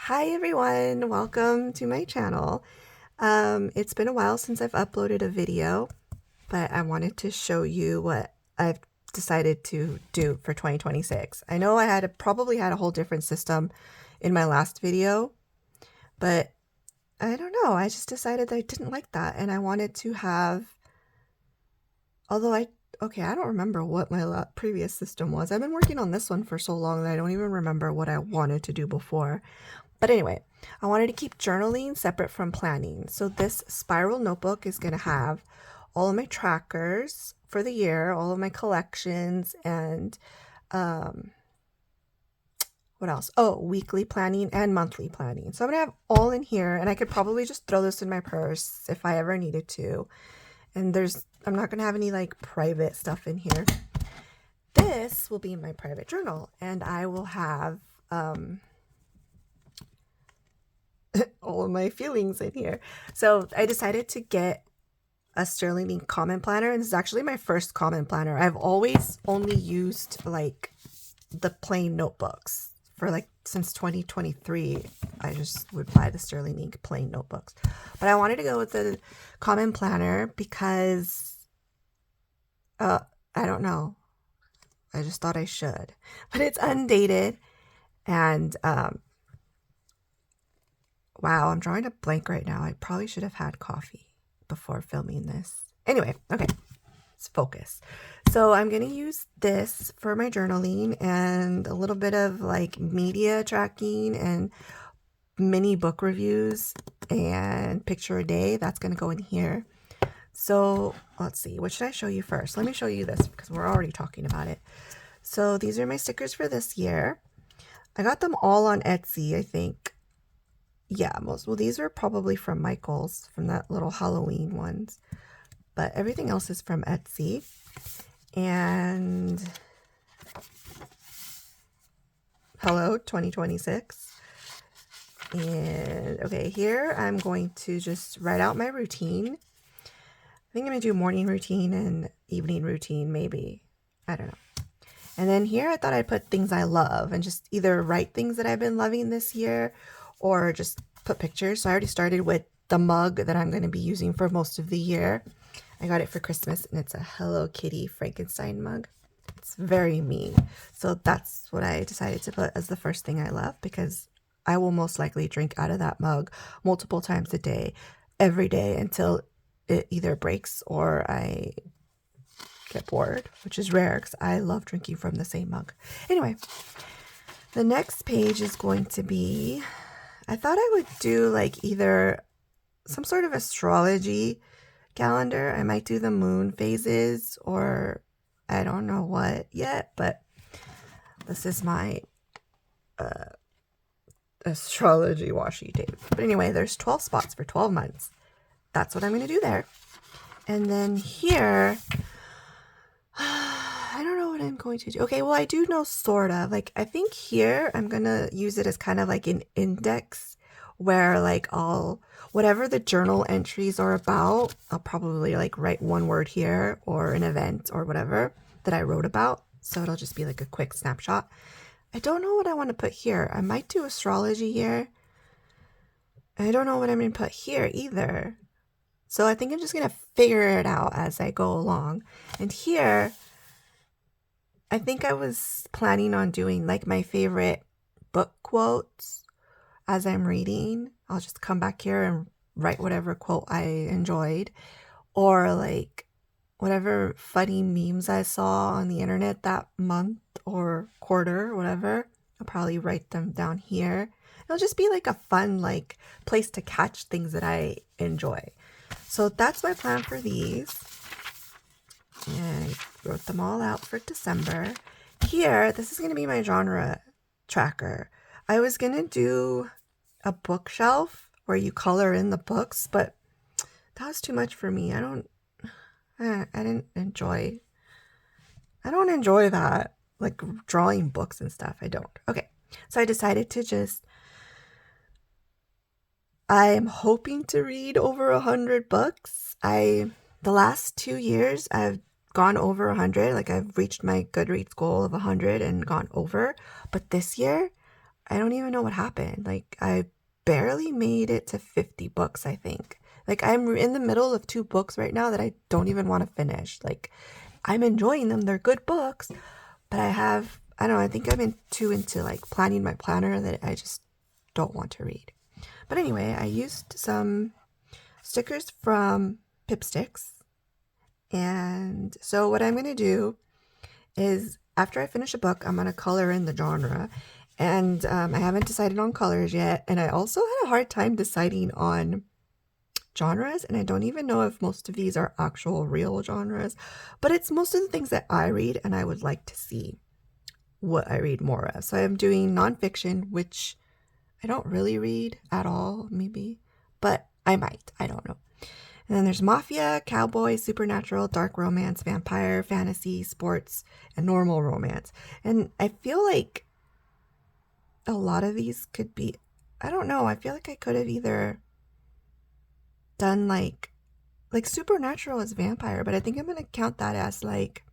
Hi everyone, welcome to my channel. It's been a while since I've uploaded a video, but I wanted to show you what I've decided to do for 2026. I know probably had a whole different system in my last video, but I don't know. I just decided that I didn't like that and I wanted to have, although I don't remember what my previous system was. I've been working on this one for so long that I don't even remember what I wanted to do before. But anyway, I wanted to keep journaling separate from planning. So this spiral notebook is going to have all of my trackers for the year, all of my collections, and what else? Oh, weekly planning and monthly planning. So I'm going to have all in here, and I could probably just throw this in my purse if I ever needed to. And I'm not going to have any like private stuff in here. This will be my private journal, and I will have all of my feelings in here. So I decided to get a Sterling Ink Common Planner, and this is actually my first Common Planner. I've always only used like the plain notebooks for like since 2023. I just would buy the Sterling Ink plain notebooks, but I wanted to go with the Common Planner because I don't know, I just thought I should. But it's undated, and wow, I'm drawing a blank right now. I probably should have had coffee before filming this. Anyway, okay, let's focus. So I'm going to use this for my journaling and a little bit of like media tracking and mini book reviews and picture a day. That's going to go in here. So let's see, what should I show you first? Let me show you this because we're already talking about it. So these are my stickers for this year. I got them all on Etsy, I think. Yeah, these are probably from Michaels, from that little Halloween ones, but everything else is from Etsy. And hello 2026. And okay, here I'm going to just write out my routine. I think I'm gonna do morning routine and evening routine, maybe, I don't know. And then here I thought I'd put things I love and just either write things that I've been loving this year or just put pictures. So I already started with the mug that I'm going to be using for most of the year. I got it for Christmas, and it's a Hello Kitty Frankenstein mug. It's very mean. So that's what I decided to put as the first thing I love, because I will most likely drink out of that mug multiple times a day, every day, until it either breaks or I get bored, which is rare because I love drinking from the same mug. Anyway, the next page is going to be, I thought I would do like either some sort of astrology calendar. I might do the moon phases, or I don't know what yet, but this is my astrology washi tape. But anyway, there's 12 spots for 12 months. That's what I'm going to do there. And then here, I don't know what I'm going to do. Okay, well, I do know sort of. Like, I think here I'm going to use it as kind of like an index where like whatever the journal entries are about, I'll probably like write one word here or an event or whatever that I wrote about. So it'll just be like a quick snapshot. I don't know what I want to put here. I might do astrology here. I don't know what I'm going to put here either. So I think I'm just going to figure it out as I go along. And here, I think I was planning on doing like my favorite book quotes as I'm reading. I'll just come back here and write whatever quote I enjoyed, or like whatever funny memes I saw on the internet that month or quarter, whatever. I'll probably write them down here. It'll just be like a fun like place to catch things that I enjoy. So that's my plan for these. And I wrote them all out for December. Here, this is going to be my genre tracker. I was going to do a bookshelf where you color in the books, but that was too much for me. I don't enjoy that, like drawing books and stuff. I don't. Okay, so I decided to I'm hoping to read over 100 books. The last 2 years I've gone over 100. Like, I've reached my Goodreads goal of 100 and gone over. But this year I don't even know what happened. Like, I barely made it to 50 books, I think. Like, I'm in the middle of 2 books right now that I don't even want to finish. Like, I'm enjoying them. They're good books, but I don't know, I think I'm too into like planning my planner that I just don't want to read. But anyway, I used some stickers from Pipsticks. And so what I'm going to do is after I finish a book, I'm going to color in the genre. And I haven't decided on colors yet. And I also had a hard time deciding on genres. And I don't even know if most of these are actual real genres. But it's most of the things that I read and I would like to see what I read more of. So I'm doing nonfiction, which I don't really read at all, maybe. But I might. I don't know. And then there's mafia, cowboy, supernatural, dark romance, vampire, fantasy, sports, and normal romance. And I feel like a lot of these could be, I don't know, I feel like I could have either done like supernatural as vampire, but I think I'm going to count that as like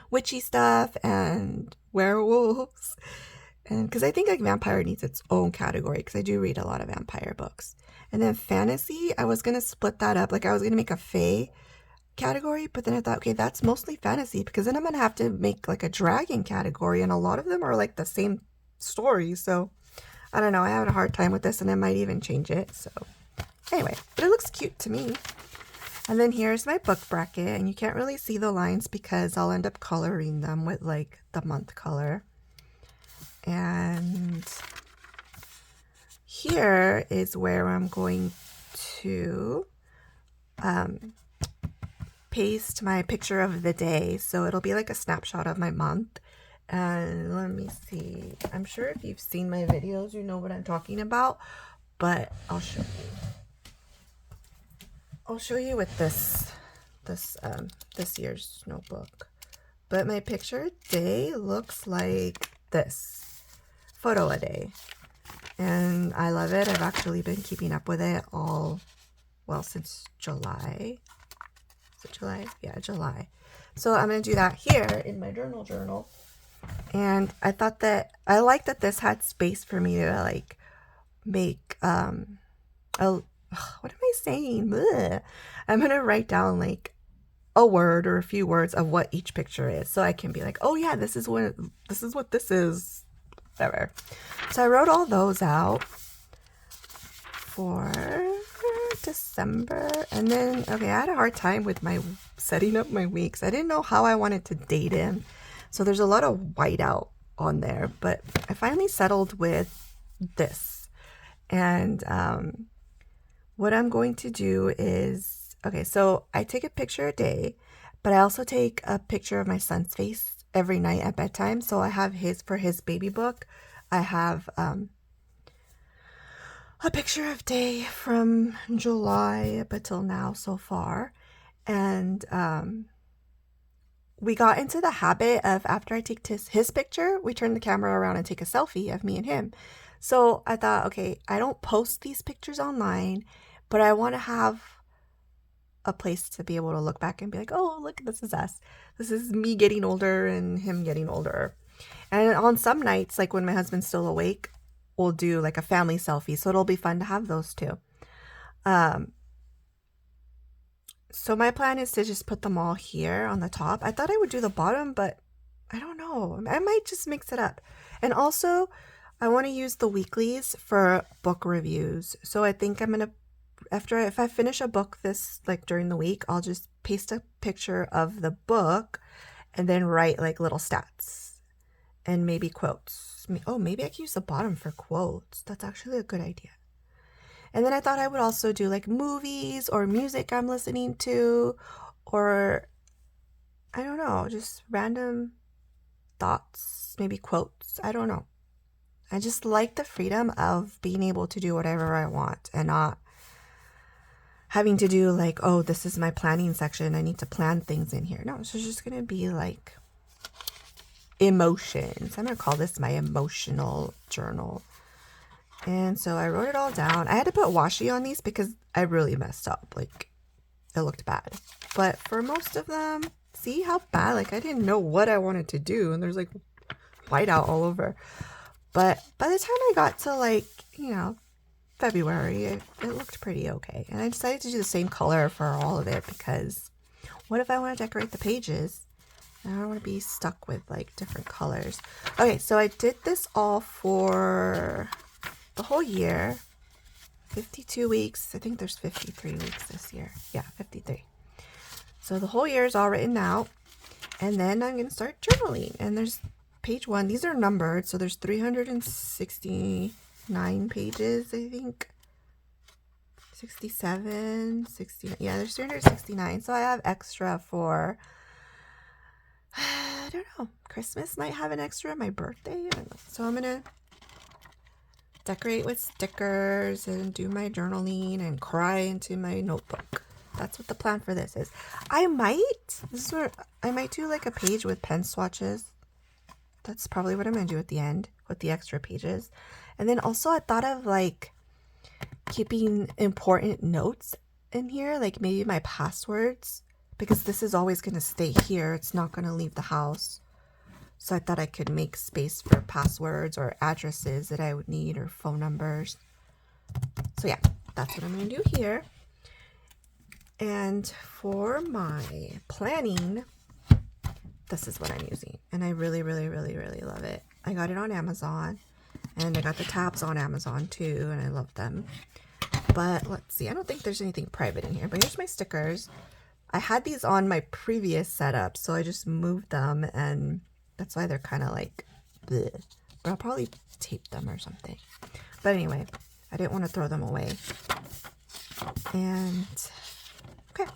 witchy stuff and werewolves. And because I think like vampire needs its own category, because I do read a lot of vampire books. And then fantasy, I was going to split that up. Like I was going to make a fae category, but then I thought, okay, that's mostly fantasy, because then I'm going to have to make like a dragon category, and a lot of them are like the same story. So I don't know, I had a hard time with this, and I might even change it. So anyway, but it looks cute to me. And then here's my book bracket, and you can't really see the lines because I'll end up coloring them with like the month color. And here is where I'm going to paste my picture of the day. So it'll be like a snapshot of my month. And let me see. I'm sure if you've seen my videos, you know what I'm talking about. But I'll show you. I'll show you with this year's notebook. But my picture day looks like this. Photo a day. And I love it. I've actually been keeping up with it since July. Is it July? Yeah, July. So I'm going to do that here in my journal. And I thought that, I like that this had space for me to like make, what am I saying? Blech. I'm going to write down like a word or a few words of what each picture is. So I can be like, oh yeah, this is what this is. Whatever. So I wrote all those out for December. And then, okay, I had a hard time with my setting up my weeks. I didn't know how I wanted to date in. So there's a lot of whiteout on there. But I finally settled with this. And what I'm going to do is, okay, so I take a picture a day, but I also take a picture of my son's face every night at bedtime. So I have for his baby book, I have a picture of day from July up until now so far. And we got into the habit of, after I take his picture, we turn the camera around and take a selfie of me and him. So I thought, okay, I don't post these pictures online, but I want to have a place to be able to look back and be like, oh, look, this is us. This is me getting older and him getting older. And on some nights, like when my husband's still awake, we'll do like a family selfie. So it'll be fun to have those too. So my plan is to just put them all here on the top. I thought I would do the bottom, but I don't know. I might just mix it up. And also, I want to use the weeklies for book reviews. So I think I'm going to, if I finish a book during the week, I'll just paste a picture of the book and then write like little stats and maybe quotes. Oh, maybe I can use the bottom for quotes. That's actually a good idea. And then I thought I would also do like movies or music I'm listening to, or I don't know, just random thoughts, maybe quotes. I don't know. I just like the freedom of being able to do whatever I want and not having to do like, oh, this is my planning section, I need to plan things in here. No, it's just going to be like emotions. I'm going to call this my emotional journal. And so I wrote it all down. I had to put washi on these because I really messed up. Like, it looked bad. But for most of them, see how bad? Like, I didn't know what I wanted to do. And there's like whiteout all over. But by the time I got to like, you know, February, it looked pretty okay. And I decided to do the same color for all of it because what if I want to decorate the pages? I don't want to be stuck with like different colors. Okay, so I did this all for the whole year. 52 weeks. I think there's 53 weeks this year. Yeah, 53. So the whole year is all written out. And then I'm going to start journaling. And there's page 1. These are numbered. So there's 369 pages, I think. 67, 69. Yeah, there's 369. So I have extra for, I don't know, Christmas might have an extra, my birthday. I don't know. So I'm going to decorate with stickers and do my journaling and cry into my notebook. That's what the plan for this is. I might do like a page with pen swatches. That's probably what I'm going to do at the end with the extra pages. And then also I thought of like keeping important notes in here, like maybe my passwords, because this is always going to stay here. It's not going to leave the house. So I thought I could make space for passwords or addresses that I would need or phone numbers. So yeah, that's what I'm going to do here. And for my planning, this is what I'm using. And I really, really, really, really love it. I got it on Amazon. And I got the tabs on Amazon too. And I love them. But let's see. I don't think there's anything private in here. But here's my stickers. I had these on my previous setup. So I just moved them. And that's why they're kind of like bleh. But I'll probably tape them or something. But anyway, I didn't want to throw them away. And okay,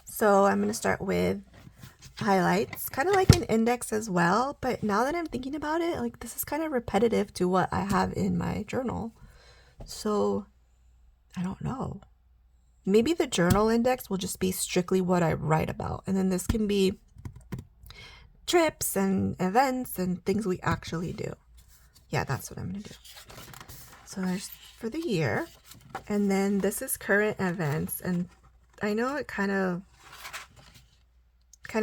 so I'm going to start with highlights, kind of like an index as well. But now that I'm thinking about it, like this is kind of repetitive to what I have in my journal. So I don't know. Maybe the journal index will just be strictly what I write about. And then this can be trips and events and things we actually do. Yeah, that's what I'm going to do. So there's for the year. And then this is current events. And I know it kind of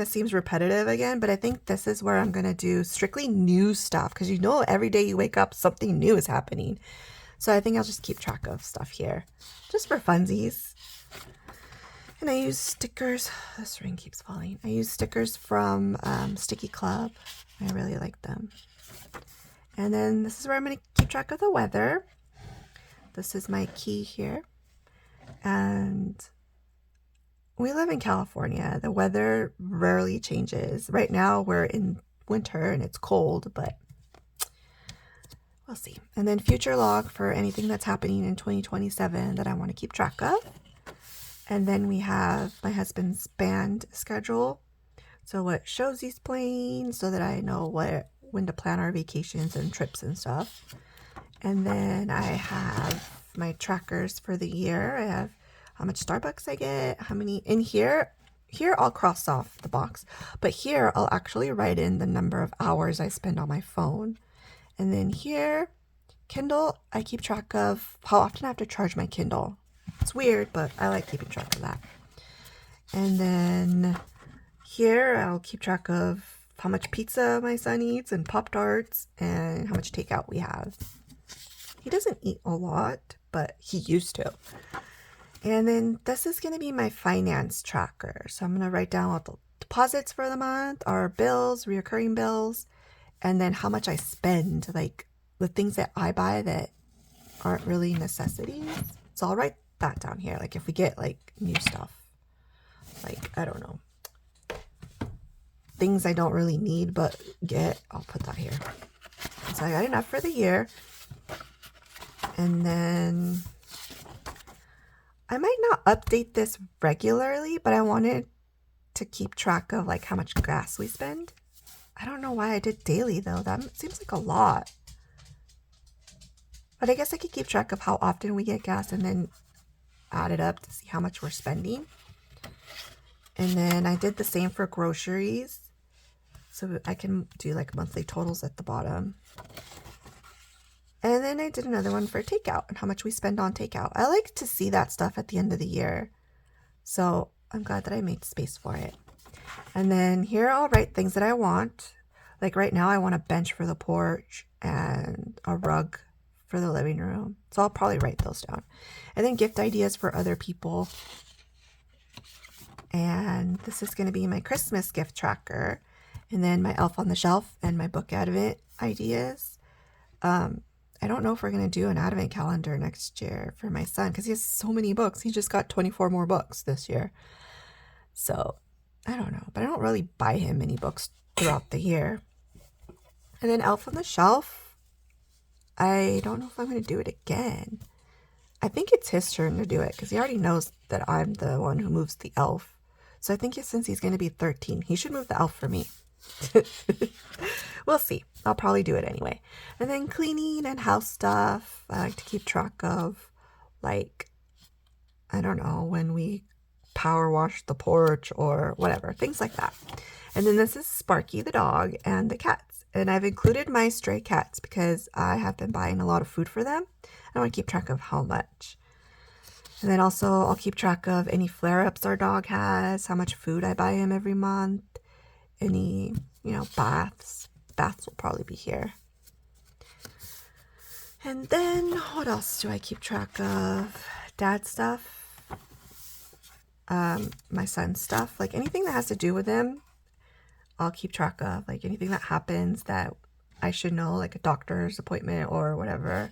seems repetitive again, but I think this is where I'm going to do strictly new stuff because you know every day you wake up something new is happening. So I think I'll just keep track of stuff here just for funsies. And I use stickers. This ring keeps falling. I use stickers from Sticky Club. I really like them. And then this is where I'm going to keep track of the weather. This is my key here. And we live in California. The weather rarely changes. Right now we're in winter and it's cold, but we'll see. And then future log for anything that's happening in 2027 that I want to keep track of. And then we have my husband's band schedule. So what shows he's playing so that I know when to plan our vacations and trips and stuff. And then I have my trackers for the year. I have how much Starbucks I get, how many in here. Here I'll cross off the box, but here I'll actually write in the number of hours I spend on my phone. And then here, Kindle, I keep track of how often I have to charge my Kindle. It's weird, but I like keeping track of that. And then here I'll keep track of how much pizza my son eats and Pop-Tarts and how much takeout we have. He doesn't eat a lot, but he used to. And then this is going to be my finance tracker. So I'm going to write down all the deposits for the month, our bills, reoccurring bills, and then how much I spend, like the things that I buy that aren't really necessities. So I'll write that down here. Like if we get like new stuff, like, I don't know, things I don't really need but get, I'll put that here. So I got enough for the year. And then I might not update this regularly, but I wanted to keep track of like how much gas we spend. I don't know why I did daily though. That seems like a lot. But I guess I could keep track of how often we get gas and then add it up to see how much we're spending. And then I did the same for groceries. So I can do like monthly totals at the bottom. And then I did another one for takeout and how much we spend on takeout. I like to see that stuff at the end of the year. So I'm glad that I made space for it. And then here I'll write things that I want. Like right now I want a bench for the porch and a rug for the living room. So I'll probably write those down. And then gift ideas for other people. And this is going to be my Christmas gift tracker. And then my Elf on the Shelf and my Book Advent ideas. I don't know if we're going to do an Advent calendar next year for my son because he has so many books. He just got 24 more books this year. So I don't know. But I don't really buy him many books throughout the year. And then Elf on the Shelf. I don't know if I'm going to do it again. I think it's his turn to do it because he already knows that I'm the one who moves the elf. So I think since he's going to be 13, he should move the elf for me. We'll see. I'll probably do it anyway. And then cleaning and house stuff. I like to keep track of, like, I don't know, when we power wash the porch or whatever. Things like that. And then this is Sparky the dog and the cats. And I've included my stray cats because I have been buying a lot of food for them. I want to keep track of how much. And then also I'll keep track of any flare-ups our dog has, how much food I buy him every month, any, baths. Baths will probably be here. And then what else do I keep track of? Dad stuff, my son's stuff, like anything that has to do with him, I'll keep track of, like anything that happens that I should know, like a doctor's appointment or whatever.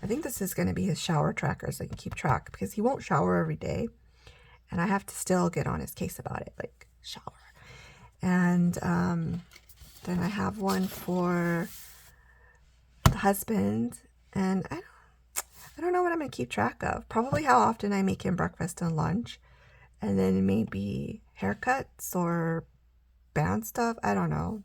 I think this is going to be his shower tracker so I can keep track because he won't shower every day. And I have to still get on his case about it, like shower. And then I have one for the husband. And I don't know what I'm going to keep track of. Probably how often I make him breakfast and lunch. And then maybe haircuts or band stuff. I don't know.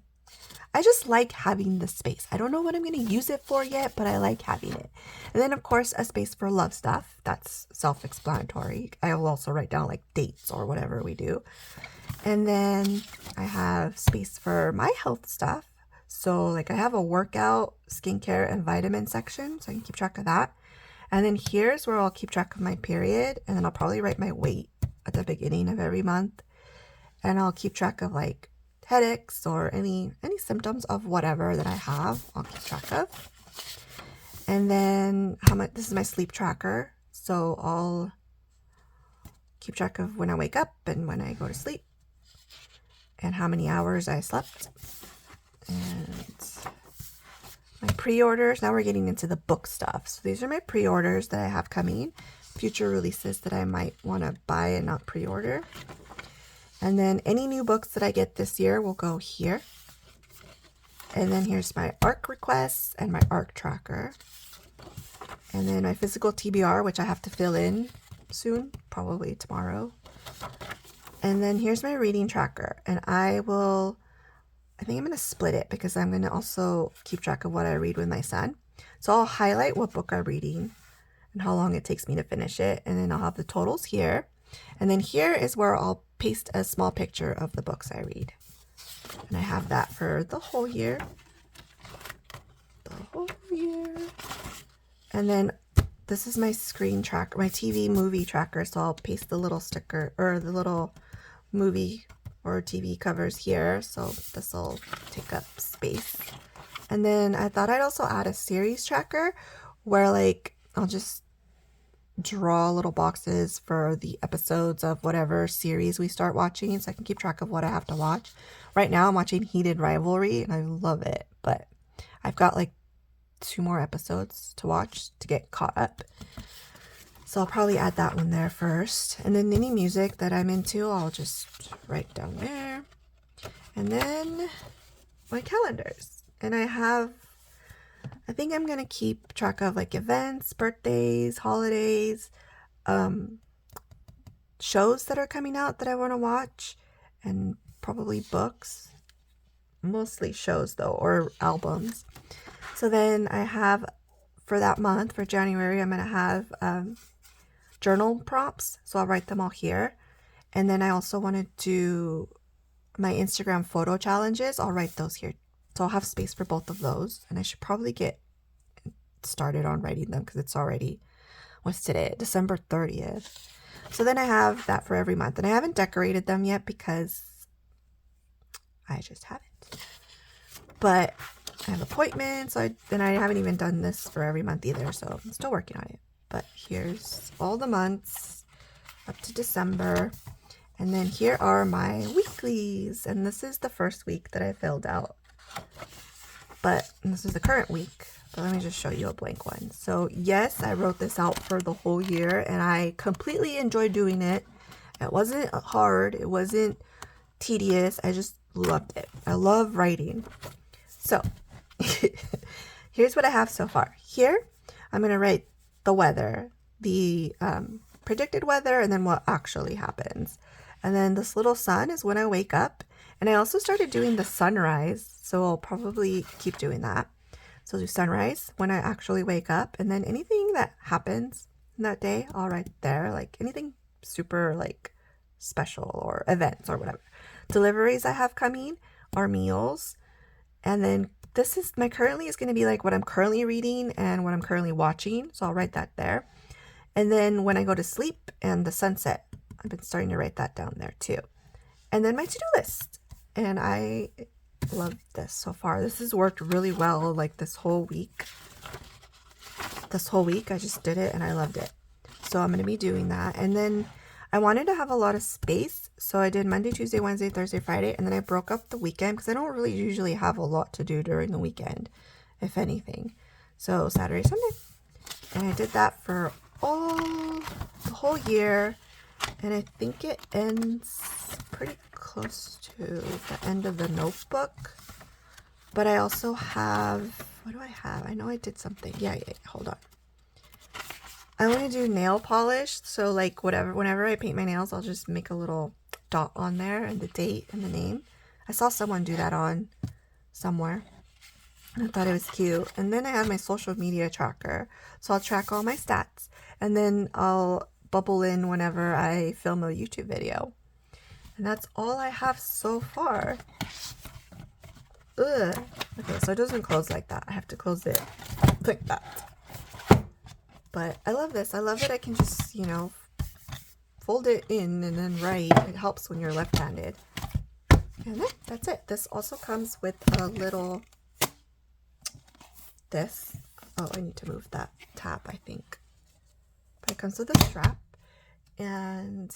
I just like having the space. I don't know what I'm going to use it for yet, but I like having it. And then, of course, a space for love stuff. That's self-explanatory. I will also write down, like, dates or whatever we do. And then I have space for my health stuff. So, like, I have a workout, skincare, and vitamin section, so I can keep track of that. And then here's where I'll keep track of my period. And then I'll probably write my weight at the beginning of every month. And I'll keep track of, like, headaches or any symptoms of whatever that I have, I'll keep track of. And then this is my sleep tracker, so I'll keep track of when I wake up and when I go to sleep and how many hours I slept. And my pre-orders, now we're getting into the book stuff. So these are my pre-orders that I have coming, future releases that I might want to buy and not pre-order. And then any new books that I get this year will go here. And then here's my ARC requests and my ARC tracker. And then my physical TBR, which I have to fill in soon, probably tomorrow. And then here's my reading tracker. And I think I'm going to split it because I'm going to also keep track of what I read with my son. So I'll highlight what book I'm reading and how long it takes me to finish it. And then I'll have the totals here. And then here is where I'll paste a small picture of the books I read. And I have that for the whole year. And then this is my screen tracker, my TV movie tracker. So I'll paste the little sticker or the little movie or TV covers here. So this will take up space. And then I thought I'd also add a series tracker where, like, I'll just draw little boxes for the episodes of whatever series we start watching so I can keep track of what I have to watch. Right now I'm watching Heated Rivalry and I love it, but I've got like 2 more episodes to watch to get caught up. So I'll probably add that one there first. And then any music that I'm into, I'll just write down there. And then my calendars. And I think I'm going to keep track of like events, birthdays, holidays, shows that are coming out that I want to watch, and probably books. Mostly shows though, or albums. So then I have, for that month, for January, I'm going to have journal prompts. So I'll write them all here. And then I also want to do my Instagram photo challenges. I'll write those here. So I'll have space for both of those. And I should probably get started on writing them because it's already, what's today? December 30th. So then I have that for every month. And I haven't decorated them yet because I just haven't. But I have appointments, and I haven't even done this for every month either, so I'm still working on it. But here's all the months up to December. And then here are my weeklies. And this is the first week that I filled out. But this is the current week. But let me just show you a blank one. So yes, I wrote this out for the whole year and I completely enjoyed doing it. It wasn't hard. It wasn't tedious. I just loved it. I love writing. So here's what I have so far. Here, I'm going to write the weather, the predicted weather, and then what actually happens. And then this little sun is when I wake up. And I also started doing the sunrise, so I'll probably keep doing that. So I'll do sunrise when I actually wake up, and then anything that happens in that day, I'll write there, like anything super like special or events or whatever. Deliveries I have coming are meals, and then this is my currently is going to be like what I'm currently reading and what I'm currently watching, so I'll write that there. And then when I go to sleep and the sunset, I've been starting to write that down there too. And then my to-do list. And I love this so far. This has worked really well like this whole week. This whole week I just did it and I loved it. So I'm going to be doing that. And then I wanted to have a lot of space. So I did Monday, Tuesday, Wednesday, Thursday, Friday. And then I broke up the weekend because I don't really usually have a lot to do during the weekend, if anything. So Saturday, Sunday. And I did that for the whole year. And I think it ends pretty close to the end of the notebook. But I also have, what do I have? I know I did something. Yeah, hold on. I want to do nail polish. So like whenever I paint my nails, I'll just make a little dot on there and the date and the name. I saw someone do that on somewhere. And I thought it was cute. And then I have my social media tracker. So I'll track all my stats. And then I'll bubble in whenever I film a YouTube video. And that's all I have so far. Ugh. Okay, so it doesn't close like that. I have to close it like that. But I love this. I love that I can just, you know, fold it in and then write. It helps when you're left-handed. And then that's it. This also comes with a little, oh, I need to move that tab, I think. But it comes with a strap. And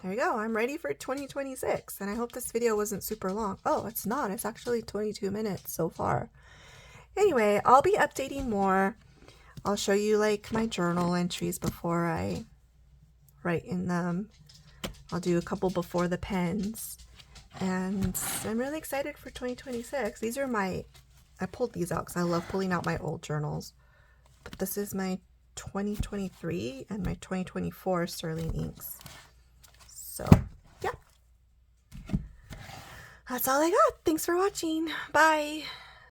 there you go. I'm ready for 2026. And I hope this video wasn't super long. Oh, it's not. It's actually 22 minutes so far. Anyway, I'll be updating more. I'll show you like my journal entries before I write in them. I'll do a couple before the pens. And I'm really excited for 2026. These are I pulled these out because I love pulling out my old journals. But this is my 2023 and my 2024 Sterling inks. So, yeah. That's all I got. Thanks for watching. Bye.